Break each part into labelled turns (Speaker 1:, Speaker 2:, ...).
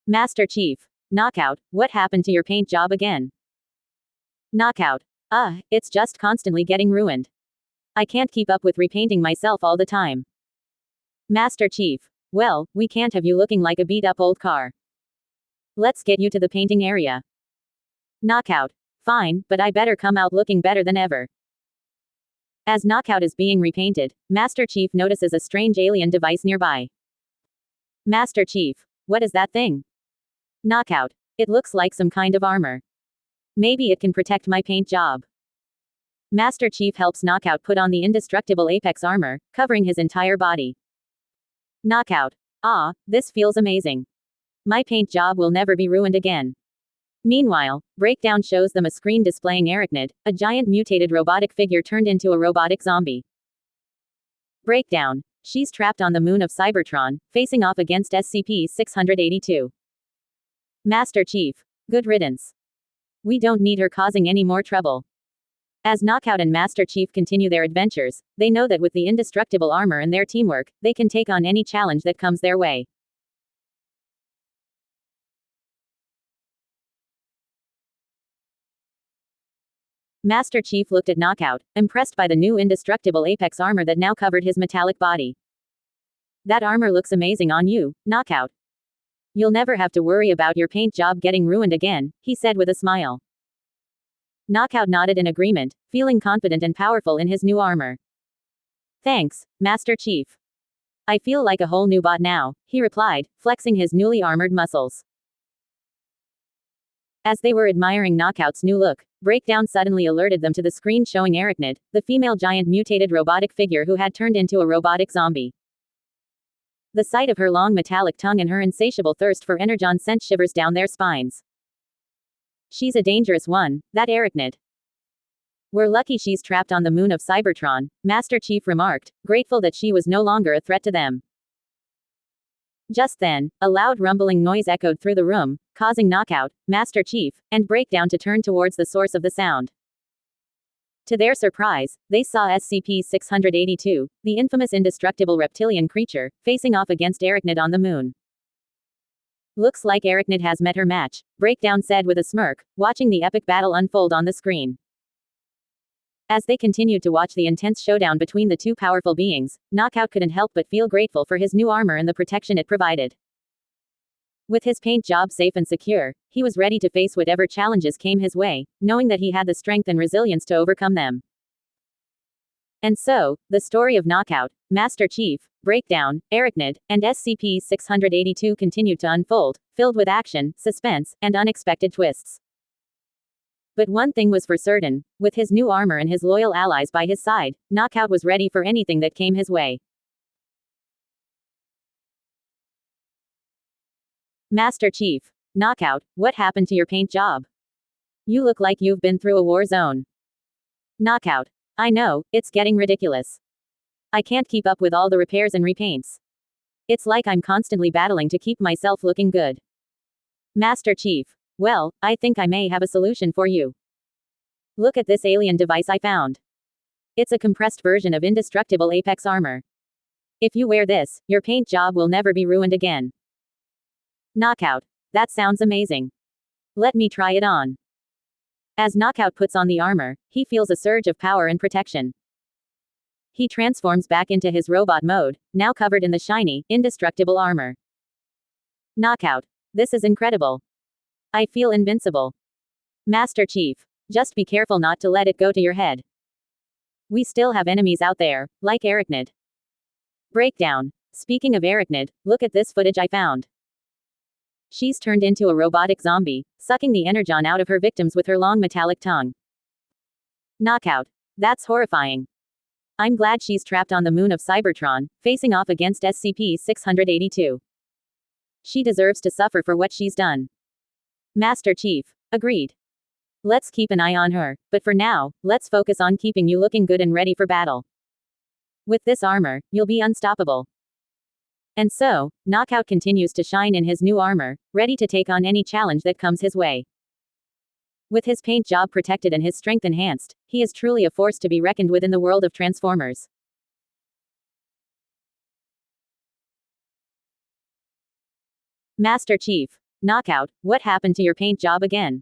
Speaker 1: Master Chief. Knockout, what happened to your paint job again? Knockout. It's just constantly getting ruined. I can't keep up with repainting myself all the time. Master Chief. Well, we can't have you looking like a beat-up old car. Let's get you to the painting area. Knockout. Fine, but I better come out looking better than ever. As Knockout is being repainted, Master Chief notices a strange alien device nearby. Master Chief. What is that thing? Knockout. It looks like some kind of armor. Maybe it can protect my paint job. Master Chief helps Knockout put on the indestructible Apex armor, covering his entire body. Knockout. This feels amazing. My paint job will never be ruined again. Meanwhile, Breakdown shows them a screen displaying Arachnid, a giant mutated robotic figure turned into a robotic zombie. Breakdown. She's trapped on the moon of Cybertron, facing off against SCP-682. Master Chief. Good riddance. We don't need her causing any more trouble. As Knockout and Master Chief continue their adventures, they know that with the indestructible armor and their teamwork, they can take on any challenge that comes their way. Master Chief looked at Knockout, impressed by the new indestructible Apex armor that now covered his metallic body. That armor looks amazing on you, Knockout. You'll never have to worry about your paint job getting ruined again, he said with a smile. Knockout nodded in agreement, feeling confident and powerful in his new armor. Thanks, Master Chief. I feel like a whole new bot now, he replied, flexing his newly armored muscles. As they were admiring Knockout's new look, Breakdown suddenly alerted them to the screen showing Arachnid, the female giant mutated robotic figure who had turned into a robotic zombie. The sight of her long metallic tongue and her insatiable thirst for energon sent shivers down their spines. She's a dangerous one, that Arachnid. We're lucky she's trapped on the moon of Cybertron, Master Chief remarked, grateful that she was no longer a threat to them. Just then, a loud rumbling noise echoed through the room, causing Knockout, Master Chief, and Breakdown to turn towards the source of the sound. To their surprise, they saw SCP-682, the infamous indestructible reptilian creature, facing off against Arachnid on the moon. Looks like Arachnid has met her match, Breakdown said with a smirk, watching the epic battle unfold on the screen. As they continued to watch the intense showdown between the two powerful beings, Knockout couldn't help but feel grateful for his new armor and the protection it provided. With his paint job safe and secure, he was ready to face whatever challenges came his way, knowing that he had the strength and resilience to overcome them. And so, the story of Knockout, Master Chief, Breakdown, Arachnid, and SCP-682 continued to unfold, filled with action, suspense, and unexpected twists. But one thing was for certain, with his new armor and his loyal allies by his side, Knockout was ready for anything that came his way. Master Chief. Knockout, what happened to your paint job? You look like you've been through a war zone. Knockout. I know, it's getting ridiculous. I can't keep up with all the repairs and repaints. It's like I'm constantly battling to keep myself looking good. Master Chief. Well, I think I may have a solution for you. Look at this alien device I found. It's a compressed version of indestructible Apex armor. If you wear this, your paint job will never be ruined again. Knockout. That sounds amazing. Let me try it on. As Knockout puts on the armor, he feels a surge of power and protection. He transforms back into his robot mode, now covered in the shiny, indestructible armor. Knockout. This is incredible. I feel invincible. Master Chief. Just be careful not to let it go to your head. We still have enemies out there, like Arachnid. Breakdown. Speaking of Arachnid, look at this footage I found. She's turned into a robotic zombie, sucking the energon out of her victims with her long metallic tongue. Knockout. That's horrifying. I'm glad she's trapped on the moon of Cybertron, facing off against SCP-682. She deserves to suffer for what she's done. Master Chief. Agreed. Let's keep an eye on her, but for now, let's focus on keeping you looking good and ready for battle. With this armor, you'll be unstoppable. And so, Knockout continues to shine in his new armor, ready to take on any challenge that comes his way. With his paint job protected and his strength enhanced, he is truly a force to be reckoned with in the world of Transformers. Master Chief. Knockout, what happened to your paint job again?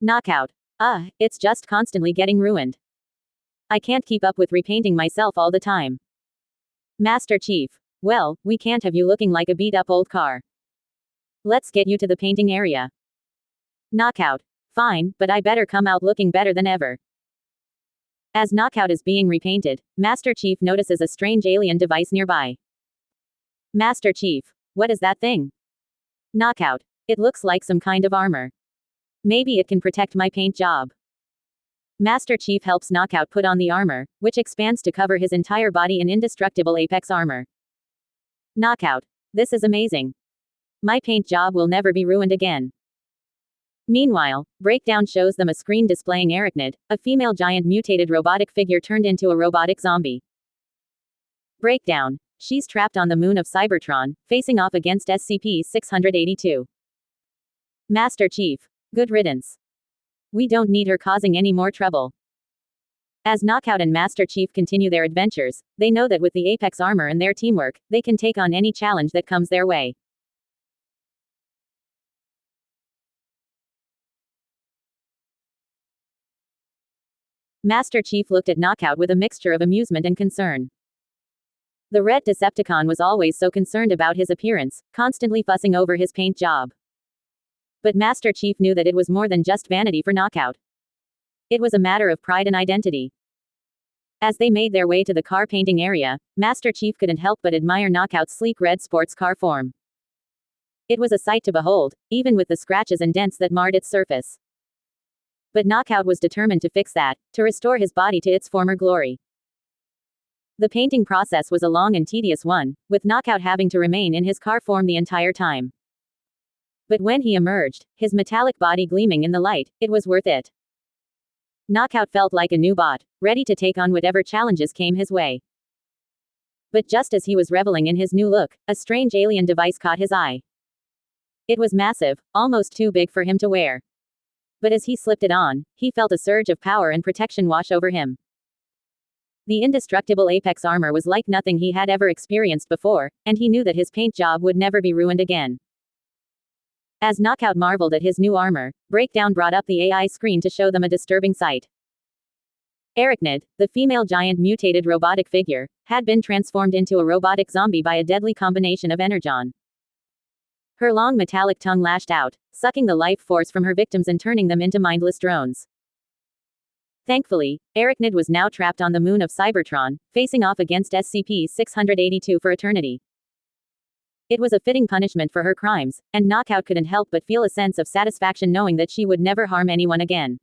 Speaker 1: Knockout. It's just constantly getting ruined. I can't keep up with repainting myself all the time. Master Chief. Well, we can't have you looking like a beat up old car. Let's get you to the painting area. Knockout. Fine, but I better come out looking better than ever. As Knockout is being repainted, Master Chief notices a strange alien device nearby. Master Chief. What is that thing? Knockout. It looks like some kind of armor. Maybe it can protect my paint job. Master Chief helps Knockout put on the armor, which expands to cover his entire body in indestructible Apex armor. Knockout. This is amazing. My paint job will never be ruined again. Meanwhile, Breakdown shows them a screen displaying Arachnid, a female giant mutated robotic figure turned into a robotic zombie. Breakdown. She's trapped on the moon of Cybertron, facing off against SCP-682. Master Chief. Good riddance. We don't need her causing any more trouble. As Knockout and Master Chief continue their adventures, they know that with the Apex armor and their teamwork, they can take on any challenge that comes their way. Master Chief looked at Knockout with a mixture of amusement and concern. The red Decepticon was always so concerned about his appearance, constantly fussing over his paint job. But Master Chief knew that it was more than just vanity for Knockout. It was a matter of pride and identity. As they made their way to the car painting area, Master Chief couldn't help but admire Knockout's sleek red sports car form. It was a sight to behold, even with the scratches and dents that marred its surface. But Knockout was determined to fix that, to restore his body to its former glory. The painting process was a long and tedious one, with Knockout having to remain in his car form the entire time. But when he emerged, his metallic body gleaming in the light, it was worth it. Knockout felt like a new bot, ready to take on whatever challenges came his way. But just as he was reveling in his new look, a strange alien device caught his eye. It was massive, almost too big for him to wear. But as he slipped it on, he felt a surge of power and protection wash over him. The indestructible Apex armor was like nothing he had ever experienced before, and he knew that his paint job would never be ruined again. As Knockout marveled at his new armor, Breakdown brought up the AI screen to show them a disturbing sight. Arachnid, the female giant mutated robotic figure, had been transformed into a robotic zombie by a deadly combination of energon. Her long metallic tongue lashed out, sucking the life force from her victims and turning them into mindless drones. Thankfully, Arachnid was now trapped on the moon of Cybertron, facing off against SCP-682 for eternity. It was a fitting punishment for her crimes, and Knockout couldn't help but feel a sense of satisfaction knowing that she would never harm anyone again.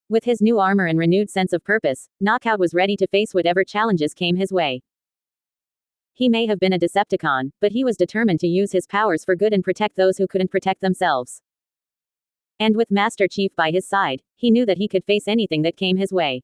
Speaker 1: With his new armor and renewed sense of purpose, Knockout was ready to face whatever challenges came his way. He may have been a Decepticon, but he was determined to use his powers for good and protect those who couldn't protect themselves. And with Master Chief by his side, he knew that he could face anything that came his way.